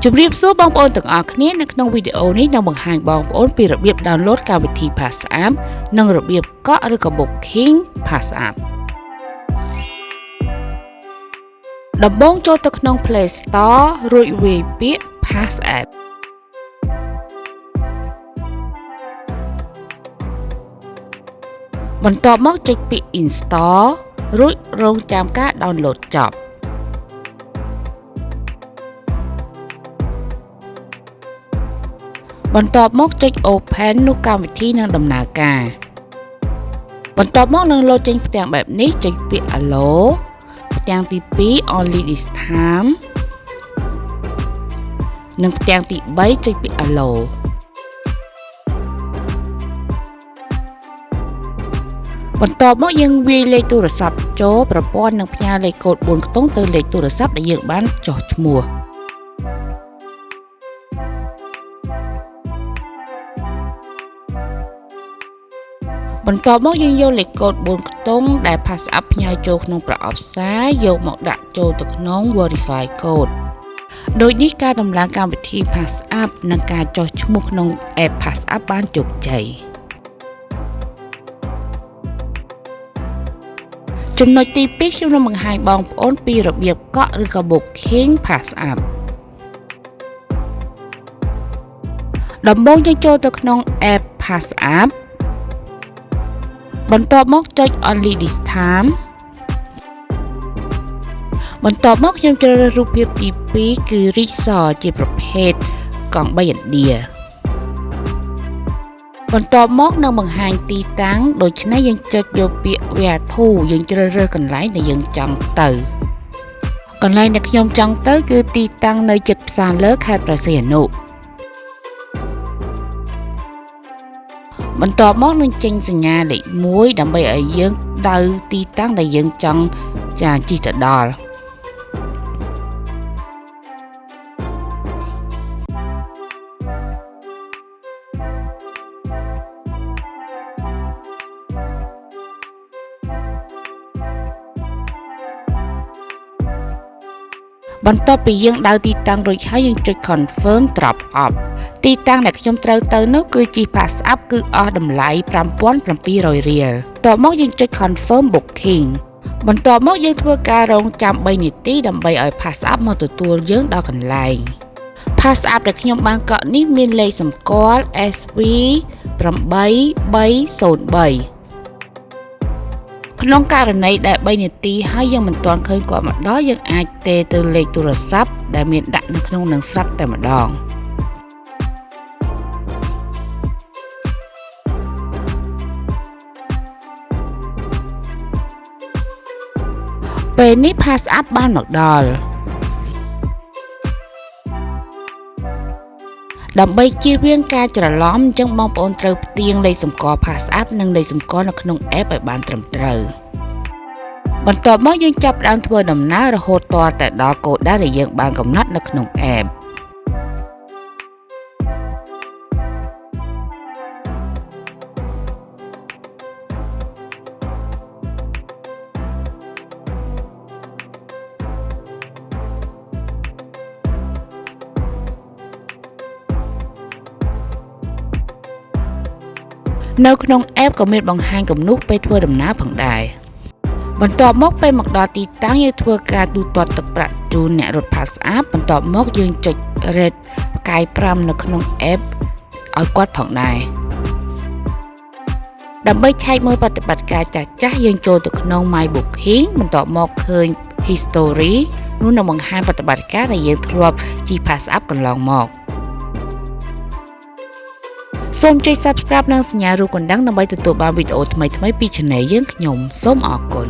ជំរាបសួរបងប្អូនទាំងអស់គ្នានៅក្នុងវីដេអូនេះនឹងបង្ហាញបងប្អូនពីរបៀប download កម្មវិធី PassApp និងរបៀបកក់ឬក៏ booking PassApp ដំបូងចូលទៅក្នុង Play Store រួចវាយពាក្យ PassApp បន្ទាប់មកចុចពាក្យ Install រួចរងចាំការ download ចប់បន្ទាប់មកចុច Open នោះកម្មវិធីនឹងដំណើរការបន្ទាប់មកនឹងលោតចេញផ្ទាំងបែបនេះចុចពាក្យ Allow ផ្ទាំងទី2 Only this time និងផ្ទាំងទី3ចុចពាក្យ Allow បន្ទាប់មកយើងវាយលេខទូរស័ព្ទចូលប្រព័ន្ធនឹងផ្ញើលេខកូដ4ខ្ទង់ទៅលេខទូរស័ព្ទដែលយើងបានចុះឈ្មោះបន្ទាប់មកយើងយកលេខកូដ4ខ្ទង់ដែល PassApp ផ្ញើចូលក្នុងប្រអប់សារយកមកដាក់ចូលទៅក្នុង Verify Code ដូចនេះការដំឡើងកម្មវិធី PassApp និងការចុះឈ្មោះក្នុង App PassApp បានជោគជ័យចំណុចទី2ខ្ញុំនឹងបង្ហាញបងប្អូនពីរបៀបកក់ឬក៏ Booking PassApp ដំបូងយើងចូលទៅក្នុង App PassAppបន្ទាប់មកចុច Only this time បន្ទាប់មកខ្ញុំជ្រើសរើសរូបភាពទី2គឺ Resort ជាប្រភេទកង់3ឥណ្ឌាបន្ទាប់មកនឹងបង្ហាញទីតាំងដូច្នេះយើងចុចយកពាក្យ Where to យើងជ្រើសរើសកន្លែងដែលយើងចង់ទៅកន្លែងដែលខ្ញុំចង់ទៅគឺទីតាំងនៅជិតផ្សារលើខេត្តព្រះសីហនុបន្ទាប់មកនឹងចេញសញ្ញាលេខ1ដើម្បីឲ្យយើងដៅទីតាំងដែលយើងចង់ជិះទៅដល់បន្ទាប់ពីយើងដៅទីតាំងរួចហើយយើងចុច Confirm Drop Off ទីតាំងដែលខ្ញុំត្រូវទៅនោះគឺជិះ PassApp គឺអស់តម្លៃ 5,700 រៀលបន្ទាប់មកយើងចុច Confirm Booking បន្ទាប់មកយើងធ្វើការរងចាំ3នាទីដើម្បីឲ្យ PassApp មកទទួលយើងដល់កន្លែង PassApp ដែលខ្ញុំបានកក់នេះមានលេខសម្គាល់ SV8303 ក្នុងករណីដែល3នាទីហើយយើងមិនទាន់ឃើញគាត់មកដល់យើងអាចទេទៅលេខទូរស័ព្ទដែលមានដាក់នៅក្នុងនឹងស្រាប់តែម្ដងពេលនេះ PassApp បានមកដល់ដើម្បីជៀសវាងការច្រឡំអញ្ចឹងបងប្អូនត្រូវផ្ទៀងលេខសម្គាល់ PassApp និងលេខសម្គាល់នៅក្នុង App ឲ្យបានត្រឹមត្រូវបន្ទាប់មកយើងចាប់ផ្ដើមធ្វើដំណើររហូតទាល់តែដល់គោលដៅដែលយើងបានកំណត់នៅក្នុង Appនៅក្នុង App ក៏មានបង្ហាញគំនូសពេលធ្វើដំណើរផងដែរបន្ទាប់មកពេលមកដល់ទីតាំងយើងធ្វើការទូទាត់ទឹកប្រាក់ជូនអ្នករត់ PassApp បន្ទាប់មកយើងចុច Rate ផ្កាយ5នៅក្នុង App ឲ្យគាត់ផងដែរដើម្បីឆែកមើលប្រតិបត្តិការចាស់ៗយើងចូលទៅក្នុង My Booking បន្ទាប់មកឃើញ History នោះនឹងបង្ហាញប្រតិបត្តិការដែលយើងធ្លាប់ជិះ PassApp កន្លងមកសូមចុច Subscribe និងសញ្ញារូបកណ្ដឹងដើម្បីទទួលបានវីដេអូថ្មីៗពី Channel យើងខ្ញុំសូមអរគុណ